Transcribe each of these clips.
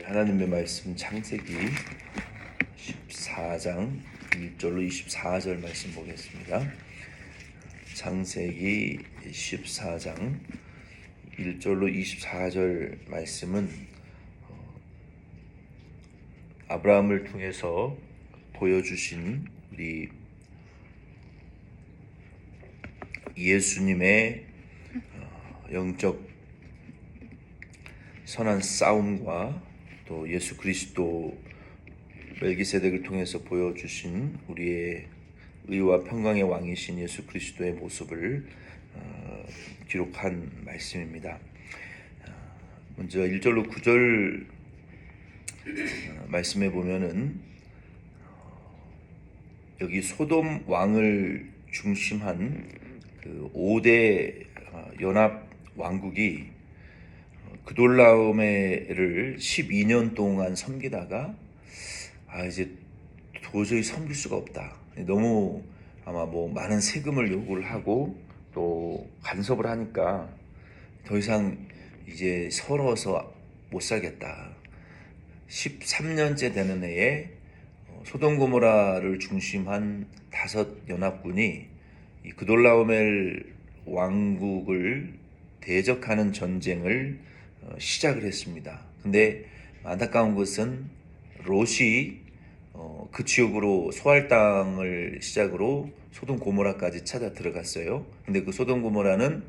하나님의 말씀 창세기 14장 1절로 24절 말씀 보겠습니다. 창세기 14장 1절로 24절 말씀은 아브라함을 통해서 보여주신 우리 예수님의 영적 선한 싸움과 또 예수 그리스도 멜기세덱을 통해서 보여주신 우리의 의와 평강의 왕이신 예수 그리스도의 모습을 기록한 말씀입니다. 먼저 1절로 9절 말씀에 보면은 여기 소돔 왕을 중심한 그 5대 연합 왕국이 그돌라오메를 12년 동안 섬기다가 이제 도저히 섬길 수가 없다. 너무 아마 많은 세금을 요구를 하고 또 간섭을 하니까 더 이상 이제 서러워서 못 살겠다. 13년째 되는 해에 소돔 고모라를 중심한 5 연합군이 이 그돌라오멜 왕국을 대적하는 전쟁을 시작을 했습니다. 근데 안타까운 것은 롯이 그 지역으로 소알 땅을 시작으로 소돔 고모라까지 찾아 들어갔어요. 근데 그 소돔 고모라는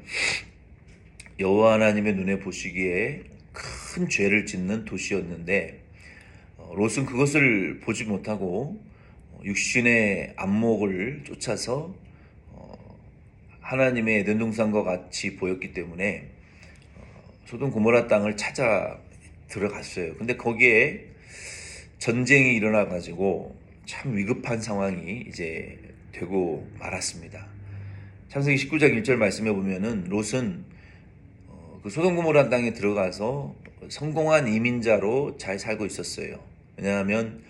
여호와 하나님의 눈에 보시기에 큰 죄를 짓는 도시였는데 롯은 그것을 보지 못하고 육신의 안목을 쫓아서 하나님의 에덴 동산과 같이 보였기 때문에 소돔 고모라 땅을 찾아 들어갔어요. 근데 거기에 전쟁이 일어나 가지고 참 위급한 상황이 이제 되고 말았습니다. 창세기 19장 1절 말씀에 보면은 롯은 그 소돔 고모라 땅에 들어가서 성공한 이민자로 잘 살고 있었어요. 왜냐하면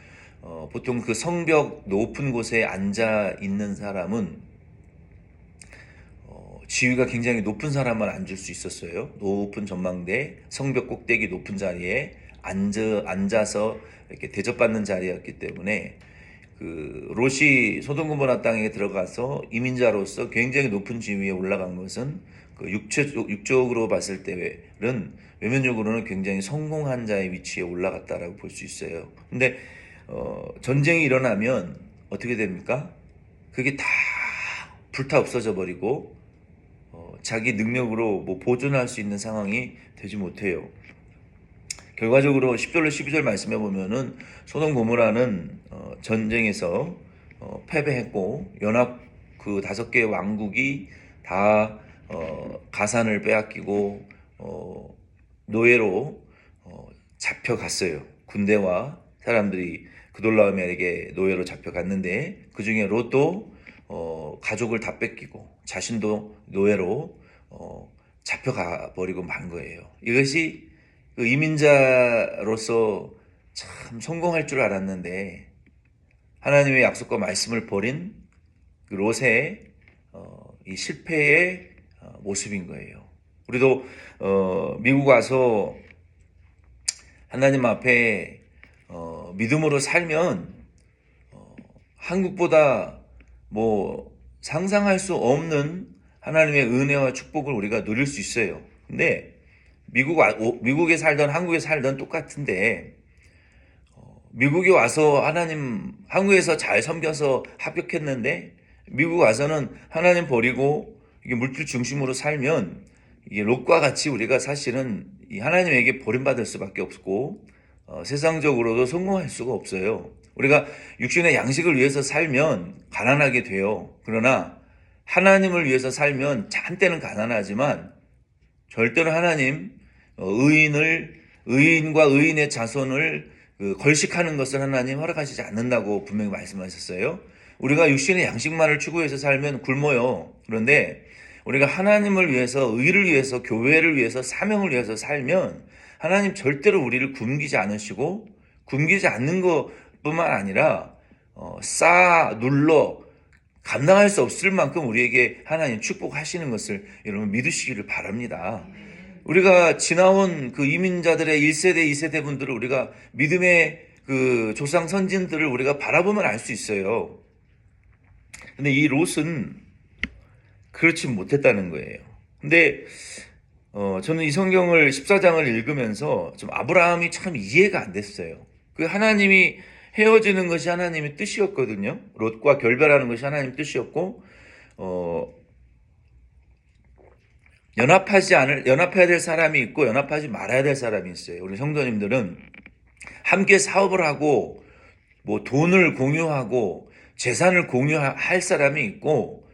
보통 그 성벽 높은 곳에 앉아 있는 사람은 지위가 굉장히 높은 사람만 앉을 수 있었어요. 높은 전망대, 성벽 꼭대기 높은 자리에 앉아서 이렇게 대접받는 자리였기 때문에 그 롯이 소돔 고모라 땅에 들어가서 이민자로서 굉장히 높은 지위에 올라간 것은 그 육적으로 봤을 때는 외면적으로는 굉장히 성공한 자의 위치에 올라갔다라고 볼 수 있어요. 근데 전쟁이 일어나면 어떻게 됩니까? 그게 다 불타 없어져 버리고 자기 능력으로 보존할 수 있는 상황이 되지 못해요. 결과적으로 10절로 12절 말씀해 보면은 소돔 고모라는 전쟁에서 패배했고 연합 그 5개의 왕국이 다 가산을 빼앗기고 노예로 잡혀갔어요. 군대와 사람들이 그돌라오멜에게 노예로 잡혀갔는데 그 중에 롯도 가족을 다 뺏기고 자신도 노예로 잡혀가 버리고 만 거예요. 이것이 그 이민자로서 참 성공할 줄 알았는데 하나님의 약속과 말씀을 버린 그 롯의 이 실패의 모습인 거예요. 우리도 미국 와서 하나님 앞에 믿음으로 살면 한국보다 상상할 수 없는 하나님의 은혜와 축복을 우리가 누릴 수 있어요. 근데 미국에 살던 한국에 살던 똑같은데 미국에 와서 한국에서 잘 섬겨서 합격했는데 미국 와서는 하나님 버리고 이게 물질 중심으로 살면 이게 롯과 같이 우리가 사실은 이 하나님에게 버림받을 수밖에 없고 세상적으로도 성공할 수가 없어요. 우리가 육신의 양식을 위해서 살면 가난하게 돼요. 그러나 하나님을 위해서 살면 한때는 가난하지만 절대로 하나님 의인과 의인의 자손을 걸식하는 것을 하나님 허락하시지 않는다고 분명히 말씀하셨어요. 우리가 육신의 양식만을 추구해서 살면 굶어요. 그런데 우리가 하나님을 위해서, 의를 위해서, 교회를 위해서, 사명을 위해서 살면 하나님 절대로 우리를 굶기지 않으시고 굶기지 않는 것뿐만 아니라 눌러 감당할 수 없을 만큼 우리에게 하나님 축복하시는 것을 여러분 믿으시기를 바랍니다. 우리가 지나온 그 이민자들의 1세대, 2세대 분들을 우리가 믿음의 그 조상 선진들을 우리가 바라보면 알 수 있어요. 근데 이 롯은 그렇지 못했다는 거예요. 근데 저는 이 성경을 14장을 읽으면서 좀 아브라함이 참 이해가 안 됐어요. 그 하나님이 헤어지는 것이 하나님의 뜻이었거든요. 롯과 결별하는 것이 하나님의 뜻이었고 연합해야 될 사람이 있고 연합하지 말아야 될 사람이 있어요. 우리 성도님들은 함께 사업을 하고 뭐 돈을 공유하고 재산을 공유할 사람이 있고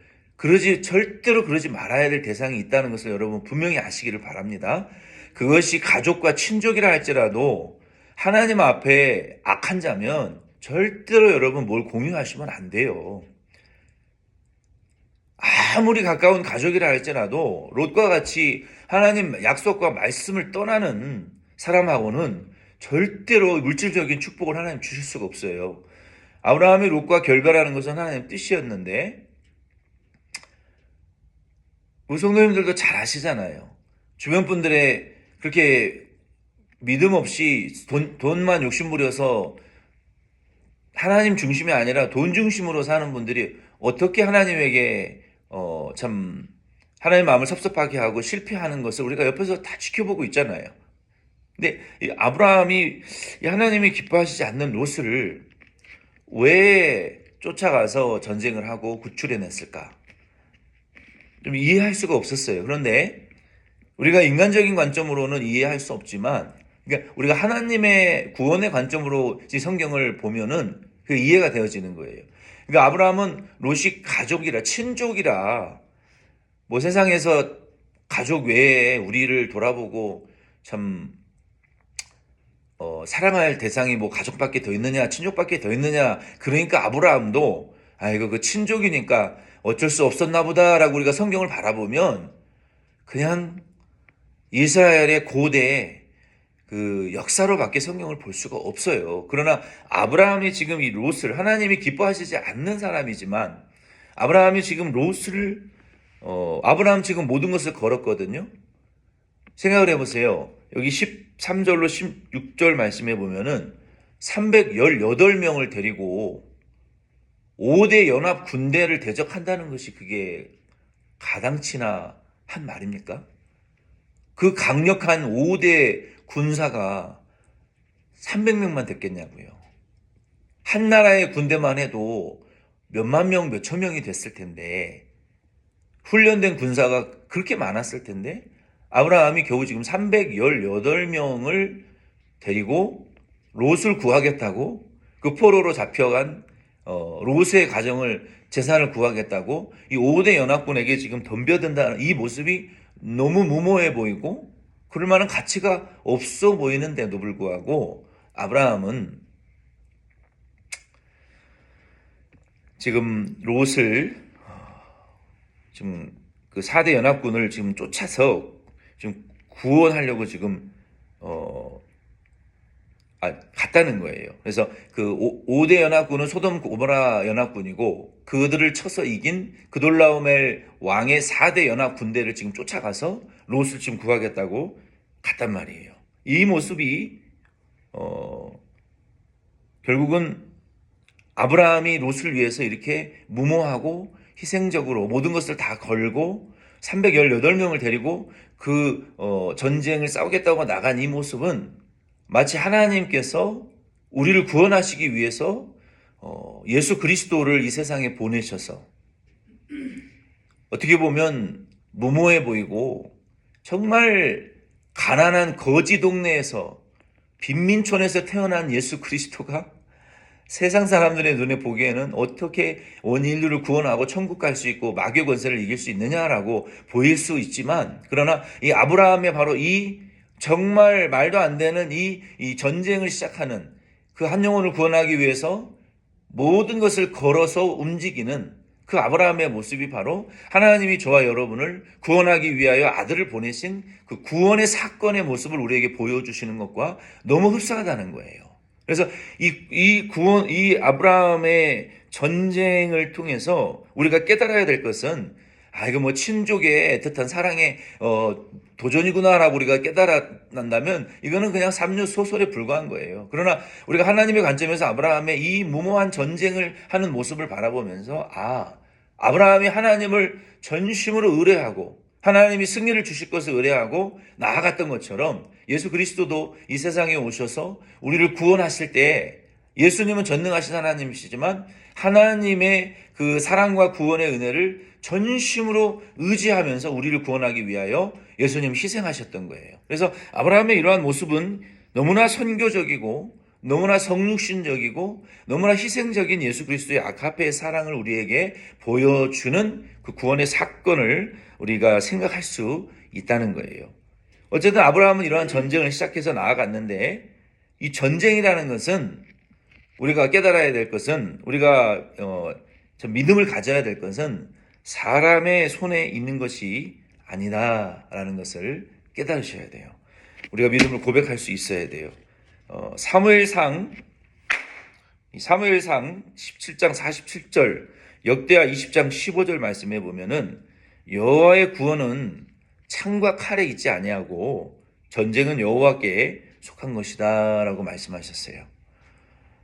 절대로 그러지 말아야 될 대상이 있다는 것을 여러분 분명히 아시기를 바랍니다. 그것이 가족과 친족이라 할지라도 하나님 앞에 악한 자면 절대로 여러분 뭘 공유하시면 안 돼요. 아무리 가까운 가족이라 할지라도 롯과 같이 하나님 약속과 말씀을 떠나는 사람하고는 절대로 물질적인 축복을 하나님 주실 수가 없어요. 아브라함이 롯과 결별하는 것은 하나님의 뜻이었는데 우리 성도님들도 잘 아시잖아요. 주변 분들의 그렇게 믿음 없이 돈만 욕심부려서 하나님 중심이 아니라 돈 중심으로 사는 분들이 어떻게 하나님에게 참 하나님의 마음을 섭섭하게 하고 실패하는 것을 우리가 옆에서 다 지켜보고 있잖아요. 근데 이 아브라함이 하나님이 기뻐하시지 않는 롯을 왜 쫓아가서 전쟁을 하고 구출해냈을까? 좀 이해할 수가 없었어요. 그런데 우리가 인간적인 관점으로는 이해할 수 없지만, 그러니까 우리가 하나님의 구원의 관점으로 이 성경을 보면은 그 이해가 되어지는 거예요. 그러니까 아브라함은 롯이 가족이라, 친족이라, 뭐 세상에서 가족 외에 우리를 돌아보고 참 사랑할 대상이 뭐 가족밖에 더 있느냐, 친족밖에 더 있느냐. 그러니까 아브라함도 이거 그 친족이니까 어쩔 수 없었나 보다라고 우리가 성경을 바라보면 그냥 이스라엘의 고대 그 역사로밖에 성경을 볼 수가 없어요. 그러나 아브라함이 지금 이 롯을 하나님이 기뻐하시지 않는 사람이지만 아브라함이 지금 롯을 아브라함 지금 모든 것을 걸었거든요. 생각을 해보세요. 여기 13절로 16절 말씀해 보면은 318명을 데리고 5대 연합 군대를 대적한다는 것이 그게 가당치나 한 말입니까? 그 강력한 5대 군사가 300명만 됐겠냐고요. 한 나라의 군대만 해도 몇만 명, 몇천 명이 됐을 텐데 훈련된 군사가 그렇게 많았을 텐데 아브라함이 겨우 지금 318명을 데리고 롯을 구하겠다고 그 포로로 잡혀간 롯의 가정을 재산을 구하겠다고 이 5대 연합군에게 지금 덤벼든다는 이 모습이 너무 무모해 보이고 그럴 만한 가치가 없어 보이는데도 불구하고 아브라함은 지금 롯을 지금 그 4대 연합군을 지금 쫓아서 지금 구원하려고 지금 갔다는 거예요. 그래서 그 5대 연합군은 소돔 고모라 연합군이고 그들을 쳐서 이긴 그돌라오멜 왕의 4대 연합 군대를 지금 쫓아가서 롯을 지금 구하겠다고 갔단 말이에요. 이 모습이 결국은 아브라함이 롯을 위해서 이렇게 무모하고 희생적으로 모든 것을 다 걸고 318명을 데리고 그 전쟁을 싸우겠다고 나간 이 모습은 마치 하나님께서 우리를 구원하시기 위해서 예수 그리스도를 이 세상에 보내셔서 어떻게 보면 무모해 보이고 정말 가난한 거지 동네에서 빈민촌에서 태어난 예수 그리스도가 세상 사람들의 눈에 보기에는 어떻게 온 인류를 구원하고 천국 갈 수 있고 마귀의 권세를 이길 수 있느냐라고 보일 수 있지만 그러나 이 아브라함의 바로 이 정말 말도 안 되는 이 전쟁을 시작하는 그 한 영혼을 구원하기 위해서 모든 것을 걸어서 움직이는 그 아브라함의 모습이 바로 하나님이 저와 여러분을 구원하기 위하여 아들을 보내신 그 구원의 사건의 모습을 우리에게 보여주시는 것과 너무 흡사하다는 거예요. 그래서 이 아브라함의 전쟁을 통해서 우리가 깨달아야 될 것은 이거 뭐 친족의 애틋한 사랑의 도전이구나라고 우리가 깨달았다면 이거는 그냥 삼류 소설에 불과한 거예요. 그러나 우리가 하나님의 관점에서 아브라함의 이 무모한 전쟁을 하는 모습을 바라보면서 아브라함이 하나님을 전심으로 의뢰하고 하나님이 승리를 주실 것을 의뢰하고 나아갔던 것처럼 예수 그리스도도 이 세상에 오셔서 우리를 구원하실 때 예수님은 전능하신 하나님이시지만 하나님의 그 사랑과 구원의 은혜를 전심으로 의지하면서 우리를 구원하기 위하여 예수님이 희생하셨던 거예요. 그래서 아브라함의 이러한 모습은 너무나 선교적이고 너무나 성육신적이고 너무나 희생적인 예수 그리스도의 아가페의 사랑을 우리에게 보여주는 그 구원의 사건을 우리가 생각할 수 있다는 거예요. 어쨌든 아브라함은 이러한 전쟁을 시작해서 나아갔는데 이 전쟁이라는 것은 우리가 깨달아야 될 것은 우리가 믿음을 가져야 될 것은 사람의 손에 있는 것이 아니다라는 것을 깨달으셔야 돼요. 우리가 믿음을 고백할 수 있어야 돼요. 사무엘상 17장 47절 역대하 20장 15절 말씀해 보면은 여호와의 구원은 창과 칼에 있지 아니하고 전쟁은 여호와께 속한 것이다라고 말씀하셨어요.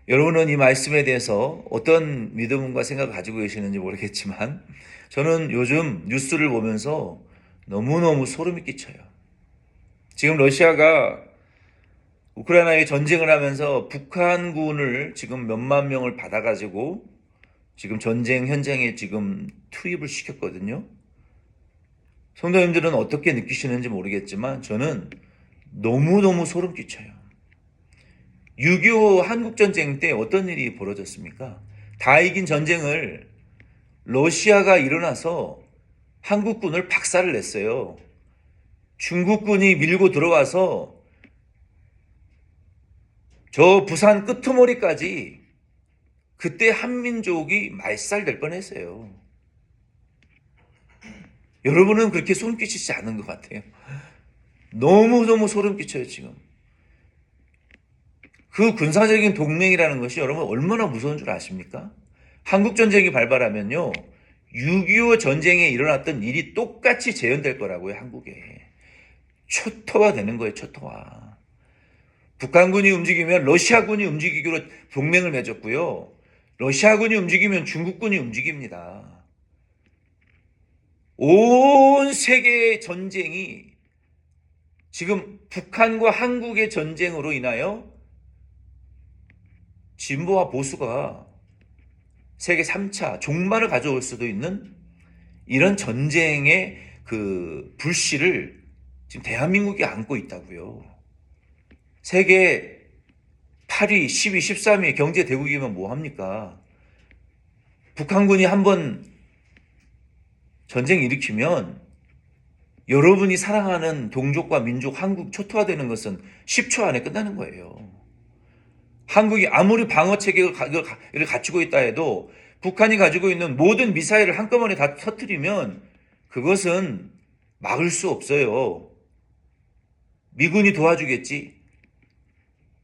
여러분은 이 말씀에 대해서 어떤 믿음과 생각을 가지고 계시는지 모르겠지만 저는 요즘 뉴스를 보면서 너무너무 소름이 끼쳐요. 지금 러시아가 우크라이나에 전쟁을 하면서 북한군을 지금 몇만 명을 받아가지고 지금 전쟁 현장에 지금 투입을 시켰거든요. 성도님들은 어떻게 느끼시는지 모르겠지만 저는 너무너무 소름 끼쳐요. 6.25 한국전쟁 때 어떤 일이 벌어졌습니까? 다 이긴 전쟁을 러시아가 일어나서 한국군을 박살을 냈어요. 중국군이 밀고 들어와서 저 부산 끄트머리까지 그때 한민족이 말살될 뻔했어요. 여러분은 그렇게 소름 끼치지 않은 것 같아요. 너무너무 소름 끼쳐요, 지금. 그 군사적인 동맹이라는 것이 여러분 얼마나 무서운 줄 아십니까? 한국전쟁이 발발하면요, 6.25 전쟁에 일어났던 일이 똑같이 재현될 거라고요, 한국에. 초토화 되는 거예요, 초토화. 북한군이 움직이면 러시아군이 움직이기로 동맹을 맺었고요. 러시아군이 움직이면 중국군이 움직입니다. 온 세계의 전쟁이 지금 북한과 한국의 전쟁으로 인하여 진보와 보수가 세계 3차 종말을 가져올 수도 있는 이런 전쟁의 그 불씨를 지금 대한민국이 안고 있다고요. 세계 8위, 10위, 13위 경제 대국이면 뭐합니까? 북한군이 한번 전쟁 일으키면 여러분이 사랑하는 동족과 민족 한국 초토화되는 것은 10초 안에 끝나는 거예요. 한국이 아무리 방어 체계를 갖추고 있다 해도 북한이 가지고 있는 모든 미사일을 한꺼번에 다 터뜨리면 그것은 막을 수 없어요. 미군이 도와주겠지.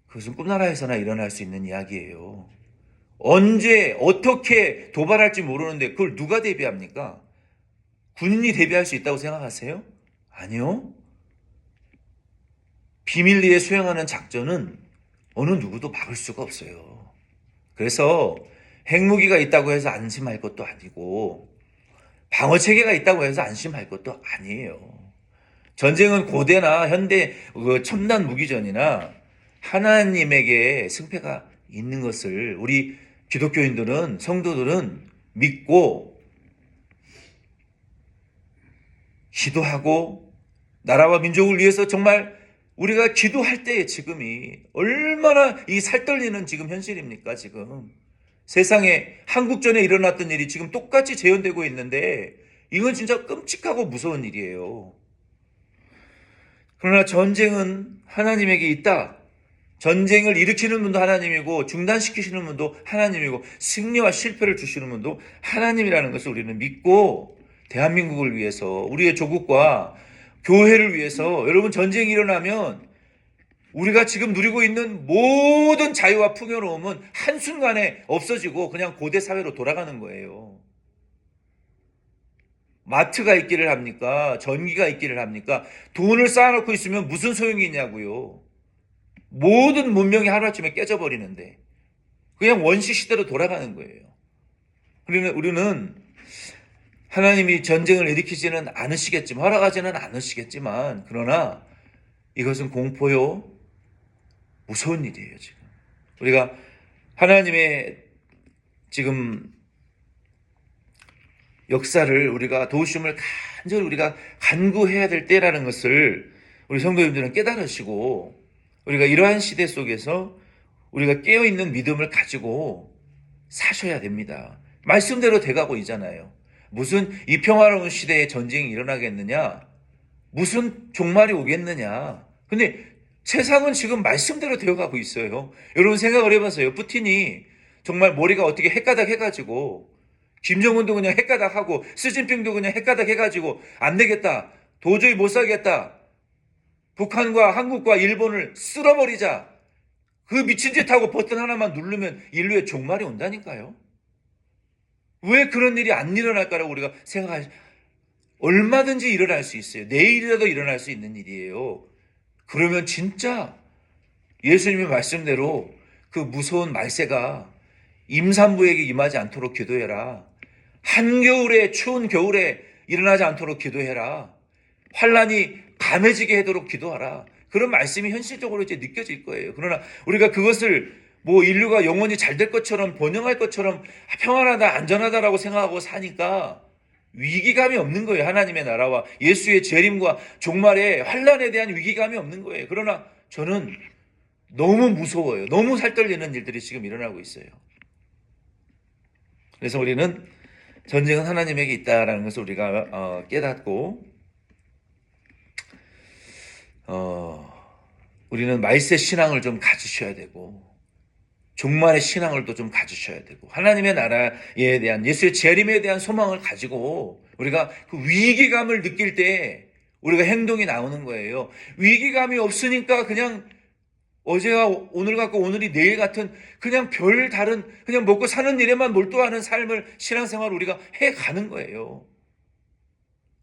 그것은 꿈나라에서나 일어날 수 있는 이야기예요. 언제 어떻게 도발할지 모르는데 그걸 누가 대비합니까? 군인이 대비할 수 있다고 생각하세요? 아니요. 비밀리에 수행하는 작전은 어느 누구도 막을 수가 없어요. 그래서 핵무기가 있다고 해서 안심할 것도 아니고 방어체계가 있다고 해서 안심할 것도 아니에요. 전쟁은 고대나 현대 첨단 무기전이나 하나님에게 승패가 있는 것을 우리 기독교인들은 성도들은 믿고 기도하고 나라와 민족을 위해서 정말 우리가 기도할 때의 지금이 얼마나 이 살떨리는 지금 현실입니까? 지금 세상에 한국전에 일어났던 일이 지금 똑같이 재현되고 있는데 이건 진짜 끔찍하고 무서운 일이에요. 그러나 전쟁은 하나님에게 있다. 전쟁을 일으키는 분도 하나님이고 중단시키시는 분도 하나님이고 승리와 실패를 주시는 분도 하나님이라는 것을 우리는 믿고 대한민국을 위해서 우리의 조국과 교회를 위해서 여러분 전쟁이 일어나면 우리가 지금 누리고 있는 모든 자유와 풍요로움은 한순간에 없어지고 그냥 고대 사회로 돌아가는 거예요. 마트가 있기를 합니까? 전기가 있기를 합니까? 돈을 쌓아놓고 있으면 무슨 소용이 있냐고요. 모든 문명이 하루아침에 깨져버리는데 그냥 원시 시대로 돌아가는 거예요. 우리는 하나님이 전쟁을 일으키지는 않으시겠지만, 허락하지는 않으시겠지만, 그러나 이것은 공포요, 무서운 일이에요, 지금. 우리가 하나님의 지금 역사를 우리가 도우심을 간절히 우리가 간구해야 될 때라는 것을 우리 성도님들은 깨달으시고, 우리가 이러한 시대 속에서 우리가 깨어있는 믿음을 가지고 사셔야 됩니다. 말씀대로 돼가고 있잖아요. 무슨 이 평화로운 시대에 전쟁이 일어나겠느냐? 무슨 종말이 오겠느냐? 근데 세상은 지금 말씀대로 되어가고 있어요. 여러분 생각을 해봤어요. 푸틴이 정말 머리가 어떻게 헷가닥 해가지고 김정은도 그냥 헷가닥 하고 시진핑도 그냥 헷가닥 해가지고 안 되겠다. 도저히 못 살겠다. 북한과 한국과 일본을 쓸어버리자. 그 미친 짓 하고 버튼 하나만 누르면 인류의 종말이 온다니까요. 왜 그런 일이 안 일어날까라고 우리가 얼마든지 일어날 수 있어요. 내일이라도 일어날 수 있는 일이에요. 그러면 진짜 예수님의 말씀대로 그 무서운 말세가 임산부에게 임하지 않도록 기도해라. 한겨울에 추운 겨울에 일어나지 않도록 기도해라. 환란이 감해지게 하도록 기도하라. 그런 말씀이 현실적으로 이제 느껴질 거예요. 그러나 우리가 그것을 뭐 인류가 영원히 잘 될 것처럼 번영할 것처럼 평안하다 안전하다라고 생각하고 사니까 위기감이 없는 거예요. 하나님의 나라와 예수의 재림과 종말의 환란에 대한 위기감이 없는 거예요. 그러나 저는 너무 무서워요. 너무 살떨리는 일들이 지금 일어나고 있어요. 그래서 우리는 전쟁은 하나님에게 있다라는 것을 우리가 깨닫고 우리는 말세 신앙을 좀 가지셔야 되고 종말의 신앙을 또 좀 가지셔야 되고 하나님의 나라에 대한 예수의 재림에 대한 소망을 가지고 우리가 그 위기감을 느낄 때 우리가 행동이 나오는 거예요. 위기감이 없으니까 그냥 어제와 오늘 같고 오늘이 내일 같은 그냥 별 다른 그냥 먹고 사는 일에만 몰두하는 삶을 신앙생활을 우리가 해가는 거예요.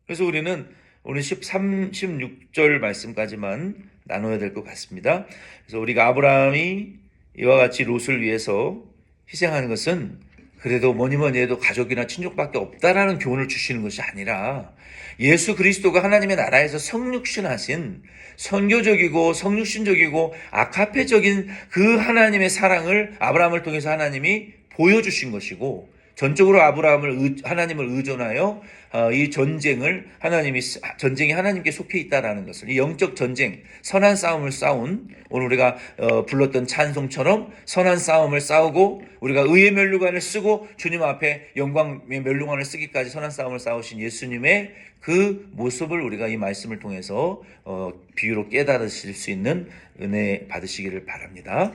그래서 우리는 오늘 13, 16절 말씀까지만 나눠야 될 것 같습니다. 그래서 우리가 아브라함이 이와 같이 롯을 위해서 희생하는 것은 그래도 뭐니 해도 가족이나 친족밖에 없다라는 교훈을 주시는 것이 아니라 예수 그리스도가 하나님의 나라에서 성육신하신 선교적이고 성육신적이고 아카페적인 그 하나님의 사랑을 아브라함을 통해서 하나님이 보여주신 것이고 전적으로 하나님을 의존하여 이 전쟁이 하나님께 속해 있다라는 것을 이 영적 전쟁, 선한 싸움을 싸운 오늘 우리가 불렀던 찬송처럼 선한 싸움을 싸우고 우리가 의의 멸류관을 쓰고 주님 앞에 영광의 멸류관을 쓰기까지 선한 싸움을 싸우신 예수님의 그 모습을 우리가 이 말씀을 통해서 비유로 깨달으실 수 있는 은혜 받으시기를 바랍니다.